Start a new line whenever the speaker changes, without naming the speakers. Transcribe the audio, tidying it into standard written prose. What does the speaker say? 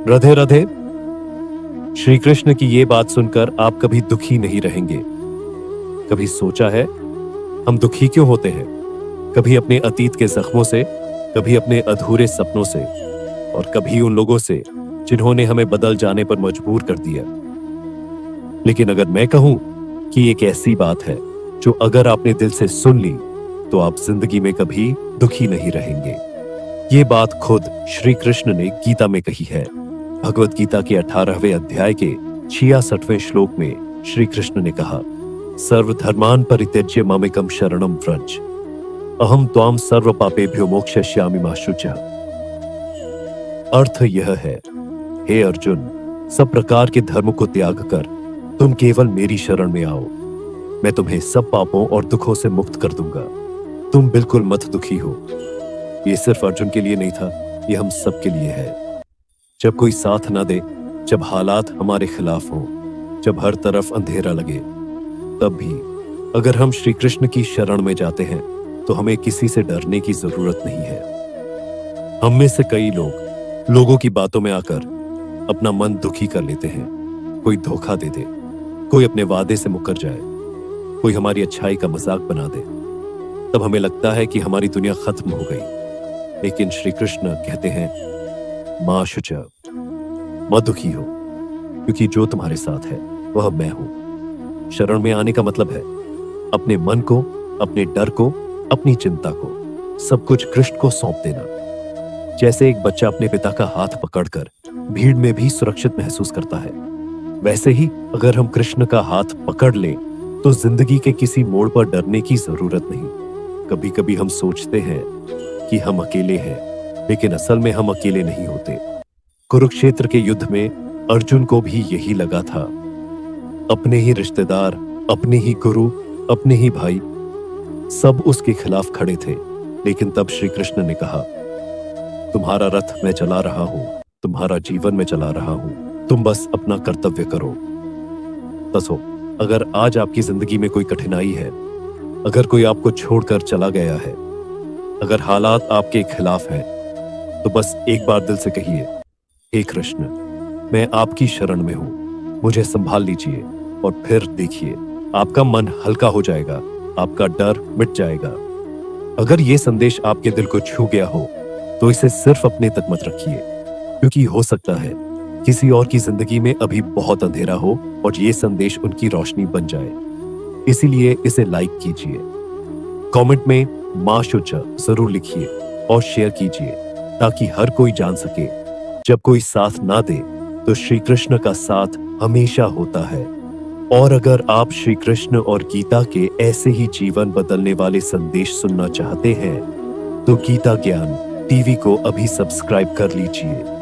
राधे राधे। श्री कृष्ण की ये बात सुनकर आप कभी दुखी नहीं रहेंगे। कभी सोचा है हम दुखी क्यों होते हैं? कभी अपने अतीत के जख्मों से, कभी अपने अधूरे सपनों से, और कभी उन लोगों से जिन्होंने हमें बदल जाने पर मजबूर कर दिया। लेकिन अगर मैं कहूं कि एक ऐसी बात है जो अगर आपने दिल से सुन ली तो आप जिंदगी में कभी दुखी नहीं रहेंगे। ये बात खुद श्री कृष्ण ने गीता में कही है। भगवत गीता के 18वें अध्याय के 66वें श्लोक में श्री कृष्ण ने कहा, सर्वधर्मान परित्यज्य मामेकं शरणं व्रज, अहम त्वाम सर्व पापेभ्यो मोक्षयिष्यामि मा शुचः। अर्थ यह है, हे अर्जुन, सब प्रकार के धर्म को त्याग कर तुम केवल मेरी शरण में आओ, मैं तुम्हें सब पापों और दुखों से मुक्त कर दूंगा। तुम बिल्कुल मत दुखी हो। ये सिर्फ अर्जुन के लिए नहीं था, ये हम सब के लिए है। जब कोई साथ ना दे, जब हालात हमारे खिलाफ हो, जब हर तरफ अंधेरा लगे, तब भी अगर हम श्री कृष्ण की शरण में जाते हैं तो हमें किसी से डरने की जरूरत नहीं है। हम में से कई लोग लोगों की बातों में आकर अपना मन दुखी कर लेते हैं। कोई धोखा दे दे, कोई अपने वादे से मुकर जाए, कोई हमारी अच्छाई का मजाक बना दे, तब हमें लगता है कि हमारी दुनिया खत्म हो गई। लेकिन श्री कृष्ण कहते हैं, मां शुचः, मत दुखी हो, क्योंकि जो तुम्हारे साथ है वह मैं हूं। शरण में आने का मतलब है अपने मन को, अपने डर को, अपनी चिंता को, सब कुछ कृष्ण को सौंप देना। जैसे एक बच्चा अपने पिता का हाथ पकड़कर भीड़ में भी सुरक्षित महसूस करता है, वैसे ही अगर हम कृष्ण का हाथ पकड़ लें तो जिंदगी के किसी मोड़ पर डरने की जरूरत नहीं। कभी कभी हम सोचते हैं कि हम अकेले हैं, लेकिन असल में हम अकेले नहीं होते। कुरुक्षेत्र के युद्ध में अर्जुन को भी यही लगा था। अपने ही रिश्तेदार, अपने ही गुरु, अपने ही भाई, सब उसके खिलाफ खड़े थे। लेकिन तब श्री कृष्ण ने कहा, तुम्हारा रथ मैं चला रहा हूं, तुम्हारा जीवन में चला रहा हूं, तुम बस अपना कर्तव्य करो। बसो, अगर आज आपकी जिंदगी में कोई कठिनाई है, अगर कोई आपको छोड़कर चला गया है, अगर हालात आपके खिलाफ हैं, तो बस एक बार दिल से कहिए, हे कृष्ण, मैं आपकी शरण में हूं, मुझे संभाल लीजिए। और फिर देखिए, आपका मन हल्का हो जाएगा, आपका डर मिट जाएगा। अगर ये संदेश आपके दिल को छू गया हो तो इसे सिर्फ अपने तक मत रखिए, क्योंकि हो सकता है किसी और की जिंदगी में अभी बहुत अंधेरा हो और ये संदेश उनकी रोशनी बन जाए। इसीलिए इसे लाइक कीजिए, कमेंट में मां शुचः जरूर लिखिए और शेयर कीजिए, ताकि हर कोई जान सके, जब कोई साथ ना दे तो श्री कृष्ण का साथ हमेशा होता है। और अगर आप श्री कृष्ण और गीता के ऐसे ही जीवन बदलने वाले संदेश सुनना चाहते हैं तो गीता ज्ञान टीवी को अभी सब्सक्राइब कर लीजिए।